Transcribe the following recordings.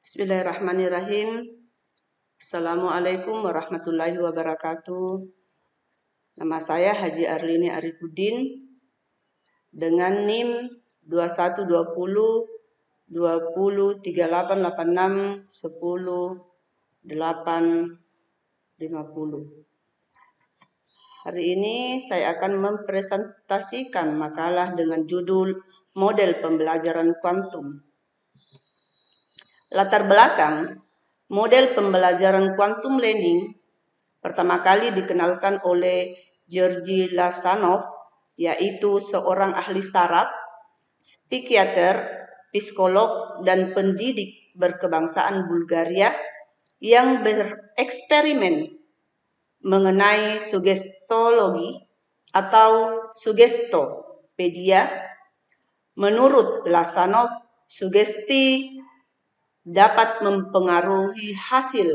Bismillahirrahmanirrahim. Assalamualaikum warahmatullahi wabarakatuh. Nama saya Haji Arlini Arifuddin dengan NIM 2120 20 3886 10 850. Hari ini saya akan mempresentasikan makalah dengan judul Model Pembelajaran Kuantum. Latar belakang, model pembelajaran quantum learning pertama kali dikenalkan oleh Georgi Lasanov, yaitu seorang ahli saraf, psikiater, psikolog, dan pendidik berkebangsaan Bulgaria yang bereksperimen mengenai sugestologi atau sugestopedia. Menurut Lasanov, sugesti dapat mempengaruhi hasil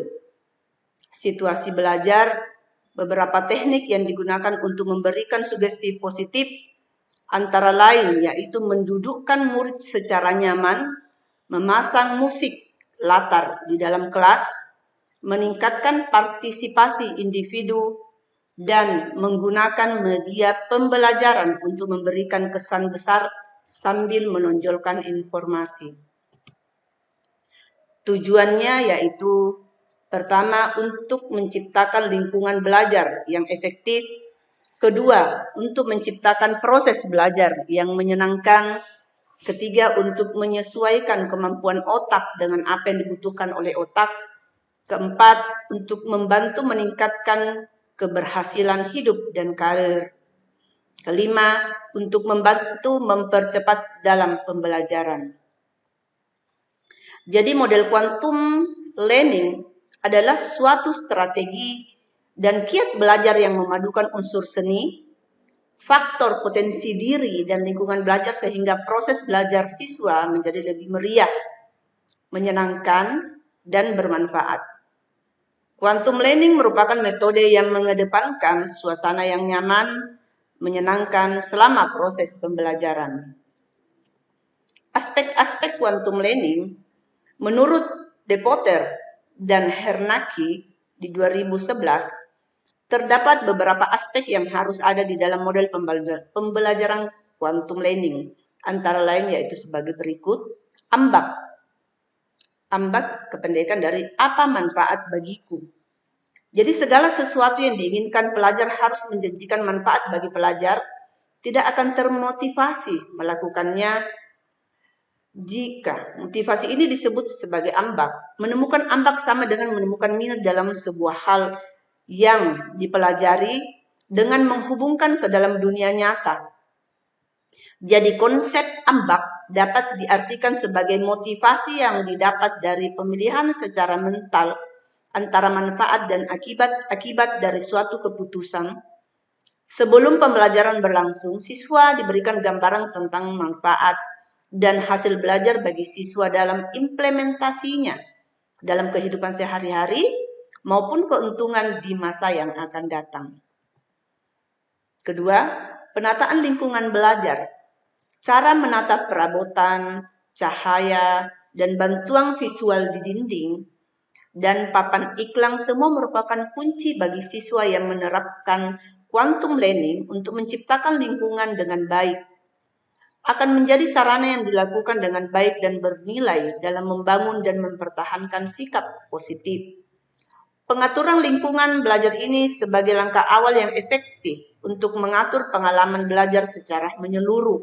situasi belajar. Beberapa teknik yang digunakan untuk memberikan sugesti positif antara lain yaitu mendudukkan murid secara nyaman, memasang musik latar di dalam kelas, meningkatkan partisipasi individu, dan menggunakan media pembelajaran untuk memberikan kesan besar sambil menonjolkan informasi. Tujuannya yaitu pertama, untuk menciptakan lingkungan belajar yang efektif. Kedua, untuk menciptakan proses belajar yang menyenangkan. Ketiga, untuk menyesuaikan kemampuan otak dengan apa yang dibutuhkan oleh otak. Keempat, untuk membantu meningkatkan keberhasilan hidup dan karir. Kelima, untuk membantu mempercepat dalam pembelajaran. Jadi model quantum learning adalah suatu strategi dan kiat belajar yang memadukan unsur seni, faktor potensi diri, dan lingkungan belajar sehingga proses belajar siswa menjadi lebih meriah, menyenangkan, dan bermanfaat. Quantum learning merupakan metode yang mengedepankan suasana yang nyaman, menyenangkan selama proses pembelajaran. Aspek-aspek quantum learning menurut De Potter dan Hernacki di 2011, terdapat beberapa aspek yang harus ada di dalam model pembelajaran quantum learning. Antara lain yaitu sebagai berikut. Ambak. Ambak kependekan dari apa manfaat bagiku. Jadi segala sesuatu yang diinginkan pelajar harus menjanjikan manfaat bagi pelajar, tidak akan termotivasi melakukannya jika motivasi ini disebut sebagai ambak. Menemukan ambak sama dengan menemukan minat dalam sebuah hal yang dipelajari dengan menghubungkan ke dalam dunia nyata. Jadi konsep ambak dapat diartikan sebagai motivasi yang didapat dari pemilihan secara mental antara manfaat dan akibat dari suatu keputusan. Sebelum pembelajaran berlangsung, siswa diberikan gambaran tentang manfaat dan hasil belajar bagi siswa dalam implementasinya dalam kehidupan sehari-hari maupun keuntungan di masa yang akan datang. Kedua, penataan lingkungan belajar. Cara menata perabotan, cahaya, dan bantuan visual di dinding dan papan iklan semua merupakan kunci bagi siswa yang menerapkan quantum learning untuk menciptakan lingkungan dengan baik. Akan menjadi sarana yang dilakukan dengan baik dan bernilai dalam membangun dan mempertahankan sikap positif. Pengaturan lingkungan belajar ini sebagai langkah awal yang efektif untuk mengatur pengalaman belajar secara menyeluruh.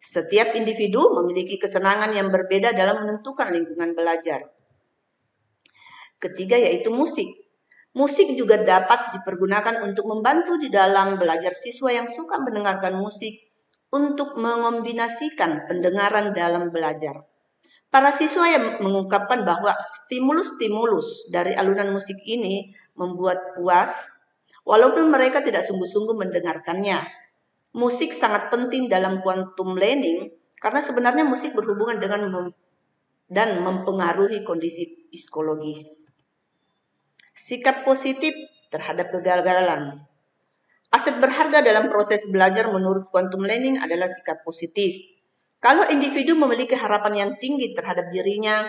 Setiap individu memiliki kesenangan yang berbeda dalam menentukan lingkungan belajar. Ketiga yaitu musik. Musik juga dapat dipergunakan untuk membantu di dalam belajar siswa yang suka mendengarkan musik untuk mengombinasikan pendengaran dalam belajar. Para siswa yang mengungkapkan bahwa stimulus-stimulus dari alunan musik ini membuat puas, walaupun mereka tidak sungguh-sungguh mendengarkannya. Musik sangat penting dalam quantum learning karena sebenarnya musik berhubungan dengan dan mempengaruhi kondisi psikologis. Sikap positif terhadap kegagalan. Aset berharga dalam proses belajar menurut quantum learning adalah sikap positif. Kalau individu memiliki harapan yang tinggi terhadap dirinya,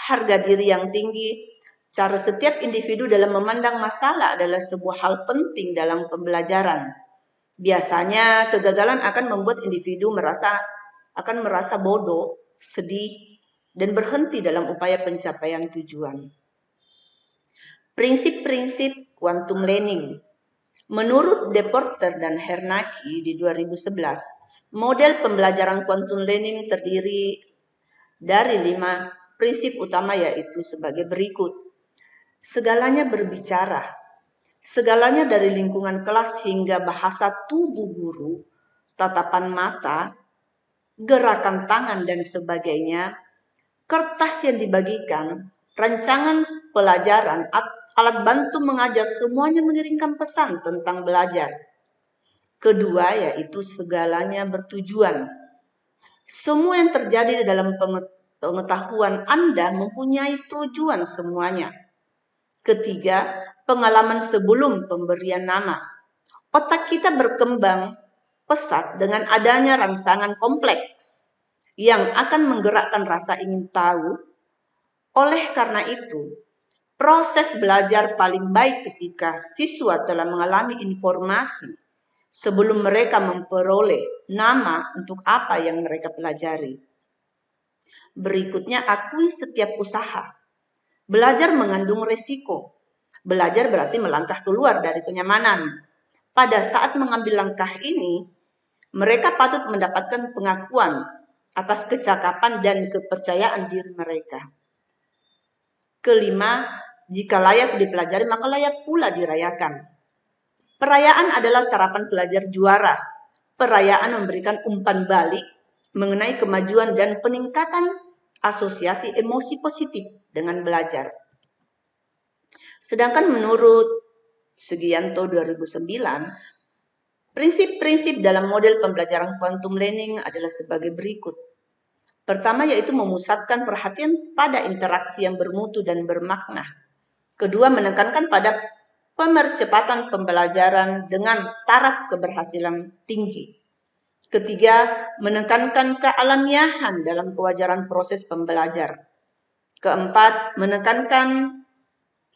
harga diri yang tinggi, cara setiap individu dalam memandang masalah adalah sebuah hal penting dalam pembelajaran. Biasanya kegagalan akan membuat individu merasa bodoh, sedih, dan berhenti dalam upaya pencapaian tujuan. Prinsip-prinsip quantum learning. Menurut Deporter dan Hernaki di 2011, model pembelajaran quantum learning terdiri dari 5 prinsip utama, yaitu sebagai berikut. Segalanya berbicara. Segalanya dari lingkungan kelas hingga bahasa tubuh guru, tatapan mata, gerakan tangan dan sebagainya, kertas yang dibagikan, rancangan pelajaran, alat bantu mengajar, semuanya mengirimkan pesan tentang belajar. Kedua, yaitu segalanya bertujuan. Semua yang terjadi dalam pengetahuan Anda mempunyai tujuan semuanya. Ketiga, pengalaman sebelum pemberian nama. Otak kita berkembang pesat dengan adanya rangsangan kompleks yang akan menggerakkan rasa ingin tahu. Oleh karena itu, proses belajar paling baik ketika siswa telah mengalami informasi sebelum mereka memperoleh nama untuk apa yang mereka pelajari. Berikutnya, akui setiap usaha. Belajar mengandung resiko. Belajar berarti melangkah keluar dari kenyamanan. Pada saat mengambil langkah ini, mereka patut mendapatkan pengakuan atas kecakapan dan kepercayaan diri mereka. Kelima, jika layak dipelajari, maka layak pula dirayakan. Perayaan adalah sarapan pelajar juara. Perayaan memberikan umpan balik mengenai kemajuan dan peningkatan asosiasi emosi positif dengan belajar. Sedangkan menurut Sugianto 2009, prinsip-prinsip dalam model pembelajaran quantum learning adalah sebagai berikut. Pertama, yaitu memusatkan perhatian pada interaksi yang bermutu dan bermakna. Kedua, menekankan pada pemercepatan pembelajaran dengan taraf keberhasilan tinggi. Ketiga, menekankan kealamiahan dalam kewajaran proses pembelajar. Keempat, menekankan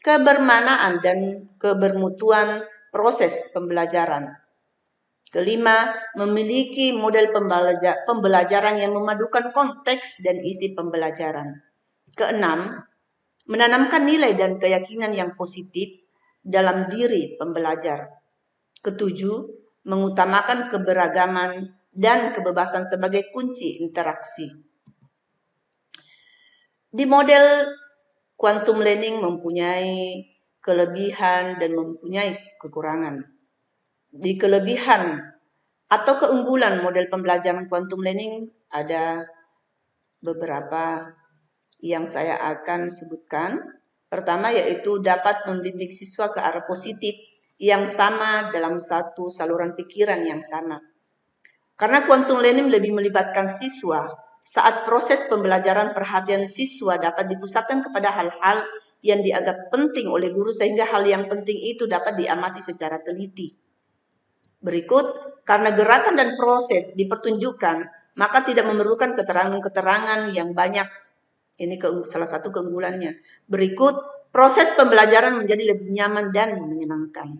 kebermanaan dan kebermutuan proses pembelajaran. Kelima, memiliki model pembelajaran yang memadukan konteks dan isi pembelajaran. Keenam, menanamkan nilai dan keyakinan yang positif dalam diri pembelajar. Ketujuh, mengutamakan keberagaman dan kebebasan sebagai kunci interaksi. Di model quantum learning mempunyai kelebihan dan mempunyai kekurangan. Di kelebihan atau keunggulan model pembelajaran quantum learning ada beberapa yang saya akan sebutkan. Pertama, yaitu dapat membimbing siswa ke arah positif yang sama dalam satu saluran pikiran yang sama. Karena quantum learning lebih melibatkan siswa, saat proses pembelajaran perhatian siswa dapat dipusatkan kepada hal-hal yang dianggap penting oleh guru sehingga hal yang penting itu dapat diamati secara teliti. Berikut, karena gerakan dan proses dipertunjukkan, maka tidak memerlukan keterangan-keterangan yang banyak. Ini salah satu keunggulannya. Berikut, proses pembelajaran menjadi lebih nyaman dan menyenangkan.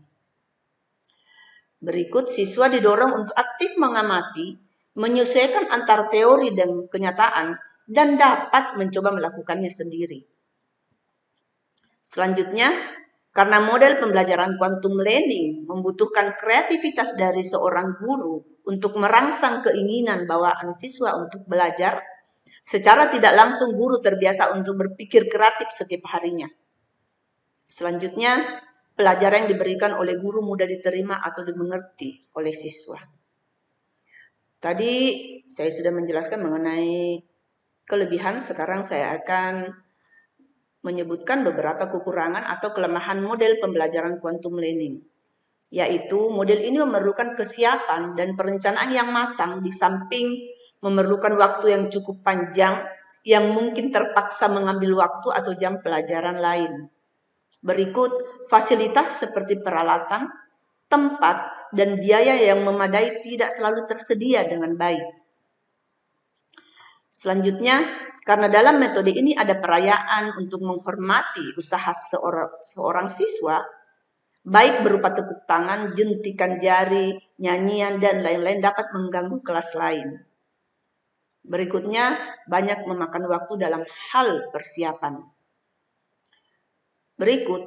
Berikut, siswa didorong untuk aktif mengamati, menyesuaikan antar teori dan kenyataan, dan dapat mencoba melakukannya sendiri. Selanjutnya, karena model pembelajaran quantum learning membutuhkan kreativitas dari seorang guru untuk merangsang keinginan bawaan siswa untuk belajar, secara tidak langsung guru terbiasa untuk berpikir kreatif setiap harinya. Selanjutnya, pelajaran yang diberikan oleh guru mudah diterima atau dimengerti oleh siswa. Tadi saya sudah menjelaskan mengenai kelebihan, sekarang saya akan menyebutkan beberapa kekurangan atau kelemahan model pembelajaran quantum learning. Yaitu model ini memerlukan kesiapan dan perencanaan yang matang di samping memerlukan waktu yang cukup panjang yang mungkin terpaksa mengambil waktu atau jam pelajaran lain. Berikut, fasilitas seperti peralatan, tempat, dan biaya yang memadai tidak selalu tersedia dengan baik. Selanjutnya, Karena dalam metode ini ada perayaan untuk menghormati usaha seorang siswa, baik berupa tepuk tangan, jentikan jari, nyanyian, dan lain-lain dapat mengganggu kelas lain. Berikutnya, banyak memakan waktu dalam hal persiapan. Berikut,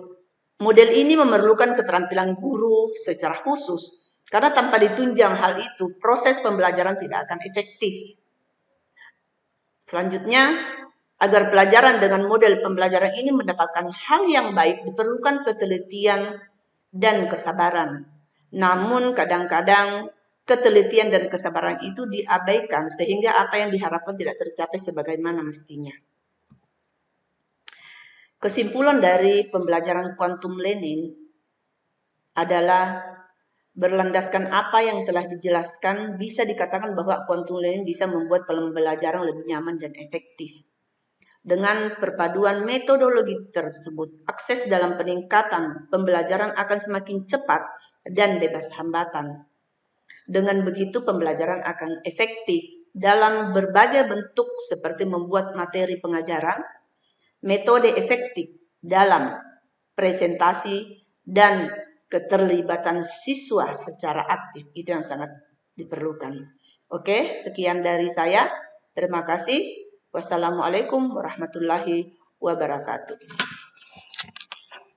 model ini memerlukan keterampilan guru secara khusus, karena tanpa ditunjang hal itu, proses pembelajaran tidak akan efektif. Selanjutnya, agar pelajaran dengan model pembelajaran ini mendapatkan hal yang baik, diperlukan ketelitian dan kesabaran. Namun kadang-kadang ketelitian dan kesabaran itu diabaikan sehingga apa yang diharapkan tidak tercapai sebagaimana mestinya. Kesimpulan dari pembelajaran quantum learning adalah berlandaskan apa yang telah dijelaskan, bisa dikatakan bahwa quantum learning bisa membuat pembelajaran lebih nyaman dan efektif. Dengan perpaduan metodologi tersebut, akses dalam peningkatan pembelajaran akan semakin cepat dan bebas hambatan. Dengan begitu, pembelajaran akan efektif dalam berbagai bentuk seperti membuat materi pengajaran, metode efektif dalam presentasi, dan keterlibatan siswa secara aktif. Itu yang sangat diperlukan. Oke, sekian dari saya. Terima kasih. Wassalamualaikum warahmatullahi wabarakatuh.